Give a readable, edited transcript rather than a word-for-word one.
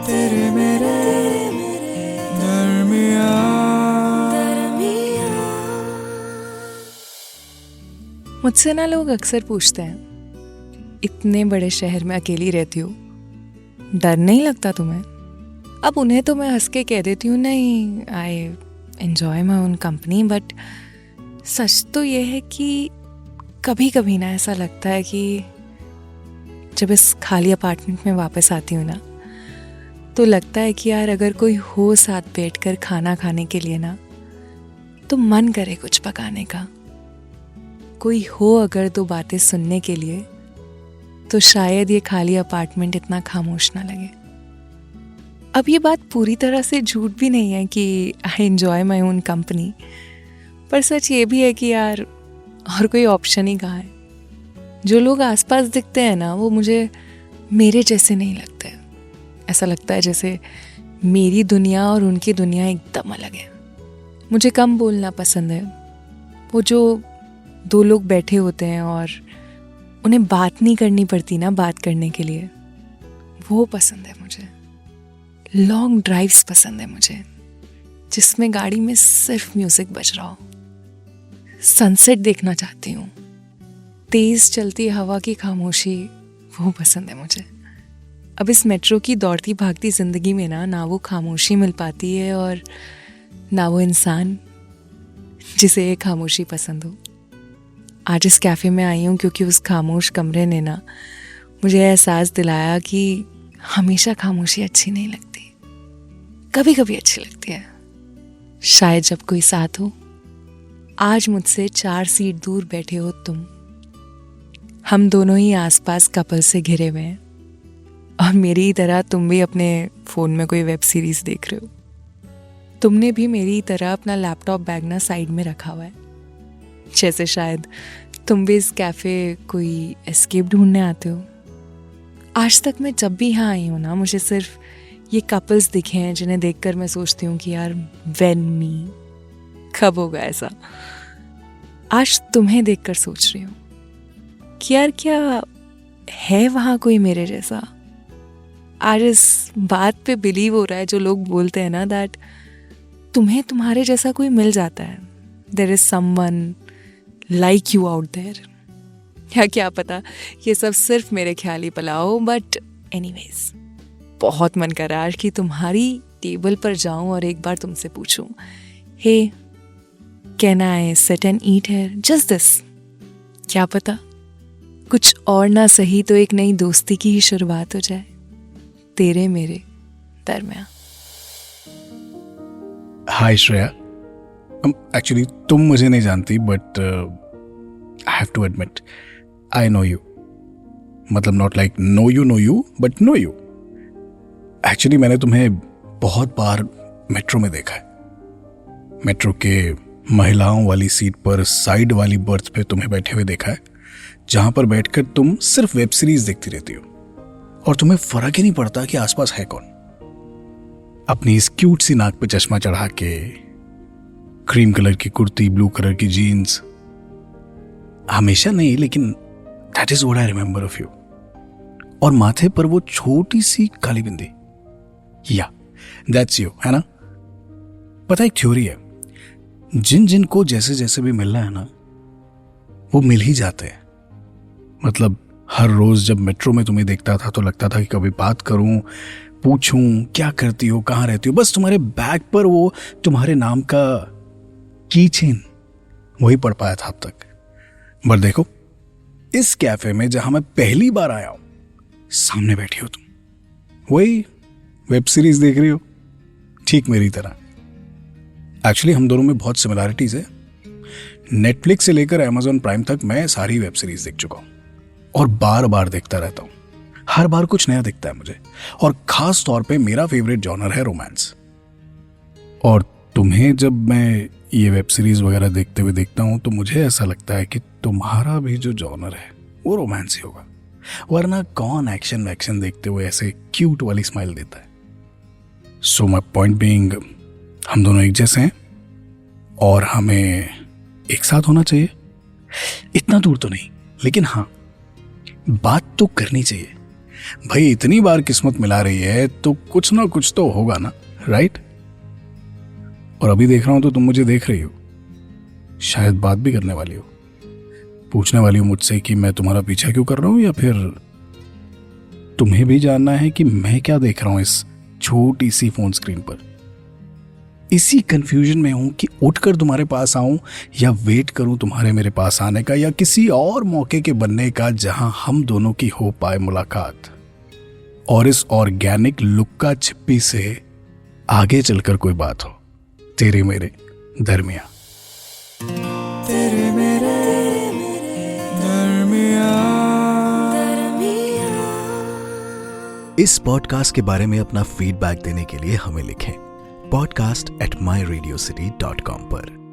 तेरे मेरे दरमियाँ। मुझसे ना लोग अक्सर पूछते हैं, इतने बड़े शहर में अकेली रहती हो, डर नहीं लगता तुम्हें? अब उन्हें तो मैं हंस के कह देती हूँ, नहीं, I enjoy my own company. But सच तो ये है कि कभी कभी ना ऐसा लगता है कि जब इस खाली अपार्टमेंट में वापस आती हूँ ना, तो लगता है कि यार अगर कोई हो साथ बैठकर खाना खाने के लिए ना, तो मन करे कुछ पकाने का। कोई हो अगर दो बातें सुनने के लिए, तो शायद ये खाली अपार्टमेंट इतना खामोश ना लगे। अब ये बात पूरी तरह से झूठ भी नहीं है कि आई एंजॉय माई ओन कंपनी, पर सच ये भी है कि यार और कोई ऑप्शन ही कहाँ है। जो लोग आसपास दिखते हैं ना, वो मुझे मेरे जैसे नहीं लगते। ऐसा लगता है जैसे मेरी दुनिया और उनकी दुनिया एकदम अलग है। मुझे कम बोलना पसंद है। वो जो दो लोग बैठे होते हैं और उन्हें बात नहीं करनी पड़ती ना बात करने के लिए, वो पसंद है मुझे। लॉन्ग ड्राइव्स पसंद है मुझे, जिसमें गाड़ी में सिर्फ म्यूजिक बज रहा हो। सनसेट देखना चाहती हूँ। तेज चलती हवा की खामोशी, वो पसंद है मुझे। अब इस मेट्रो की दौड़ती भागती जिंदगी में ना वो खामोशी मिल पाती है और ना वो इंसान जिसे ये खामोशी पसंद हो। आज इस कैफ़े में आई हूँ क्योंकि उस खामोश कमरे ने ना मुझे एहसास दिलाया कि हमेशा खामोशी अच्छी नहीं लगती, कभी कभी अच्छी लगती है। शायद जब कोई साथ हो। आज मुझसे 4 सीट दूर बैठे हो तुम। हम दोनों ही आसपास कपल से घिरे हुए हैं और मेरी ही तरह तुम भी अपने फ़ोन में कोई वेब सीरीज़ देख रहे हो। तुमने भी मेरी तरह अपना लैपटॉप बैग ना साइड में रखा हुआ है, जैसे शायद तुम भी इस कैफ़े कोई एस्केप ढूंढने आते हो। आज तक मैं जब भी यहाँ आई हूँ ना, मुझे सिर्फ ये कपल्स दिखे हैं जिन्हें देखकर मैं सोचती हूँ कि यार व्हेन मी, कब होगा ऐसा। आज तुम्हें देखकर सोच रही हूँ कि यार क्या है वहाँ कोई मेरे जैसा। आज इस बात पे बिलीव हो रहा है जो लोग बोलते हैं ना, दैट तुम्हें तुम्हारे जैसा कोई मिल जाता है। There is someone like you out there. या क्या पता ये सब सिर्फ मेरे ख्याल ही पला हो। बट एनीवेज, बहुत मन कर रहा है आज कि तुम्हारी टेबल पर जाऊं और एक बार तुमसे पूछूं, hey can I sit and eat here, just this. क्या पता कुछ और ना सही तो एक नई दोस्ती की ही शुरुआत हो जाए तेरे मेरे दरमियां। हाय श्रेया, एक्चुअली तुम मुझे नहीं जानती, but I have to admit I know you. मतलब not like know you but know you. Actually मैंने तुम्हें बहुत बार मेट्रो में देखा है। मेट्रो के महिलाओं वाली सीट पर साइड वाली बर्थ पे तुम्हें बैठे हुए देखा है, जहां पर बैठकर तुम सिर्फ वेब सीरीज देखती रहती हो और तुम्हें फर्क ही नहीं पड़ता कि आसपास है कौन। अपनी इस क्यूट सी नाक पे चश्मा चढ़ा के, क्रीम कलर की कुर्ती, ब्लू कलर की जीन्स, हमेशा नहीं लेकिन that is what I remember of you. और माथे पर वो छोटी सी काली बिंदी, या दैट्स यू, है ना। पता एक थ्योरी है, जिन जिन को जैसे जैसे भी मिलना है ना, वो मिल ही जाते हैं। मतलब हर रोज जब मेट्रो में तुम्हें देखता था तो लगता था कि कभी बात करूं, पूछूं क्या करती हो, कहां रहती हो। बस तुम्हारे बैग पर वो तुम्हारे नाम का की चेन वही पढ़ पाया था अब तक। पर देखो, इस कैफे में जहां मैं पहली बार आया हूं, सामने बैठी हो तुम, वही वेब सीरीज देख रही हो, ठीक मेरी तरह। एक्चुअली हम दोनों में बहुत सिमिलैरिटीज है। नेटफ्लिक्स से लेकर अमेज़न प्राइम तक मैं सारी वेब सीरीज देख चुका हूं और बार बार देखता रहता हूं। हर बार कुछ नया दिखता है मुझे, और खास तौर पे मेरा फेवरेट जॉनर है रोमांस। और तुम्हें जब मैं ये वेब सीरीज वगैरह देखते हुए देखता हूं तो मुझे ऐसा लगता है कि तुम्हारा भी जो जॉनर है वो रोमांस ही होगा, वरना कौन एक्शन वैक्शन देखते हुए ऐसे क्यूट वाली स्माइल देता है। सो माय पॉइंट बीइंग, हम दोनों एक जैसे हैं और हमें एक साथ होना चाहिए। इतना दूर तो नहीं, लेकिन हाँ, बात तो करनी चाहिए। भाई इतनी बार किस्मत मिला रही है तो कुछ ना कुछ तो होगा ना, राइट? और अभी देख रहा हूं तो तुम मुझे देख रही हो, शायद बात भी करने वाली हो, पूछने वाली हो मुझसे कि मैं तुम्हारा पीछा क्यों कर रहा हूं, या फिर तुम्हें भी जानना है कि मैं क्या देख रहा हूं इस छोटी सी फोन स्क्रीन पर। इसी कंफ्यूजन में हूं कि उठकर तुम्हारे पास आऊं या वेट करूं तुम्हारे मेरे पास आने का, या किसी और मौके के बनने का जहां हम दोनों की हो पाए मुलाकात, और इस ऑर्गेनिक लुक्का छिप्पी से आगे चलकर कोई बात हो तेरे मेरे दरमियां। तेरे मेरे दरमियां। इस पॉडकास्ट के बारे में अपना फीडबैक देने के लिए हमें लिखें podcast@myradiocity.com पर।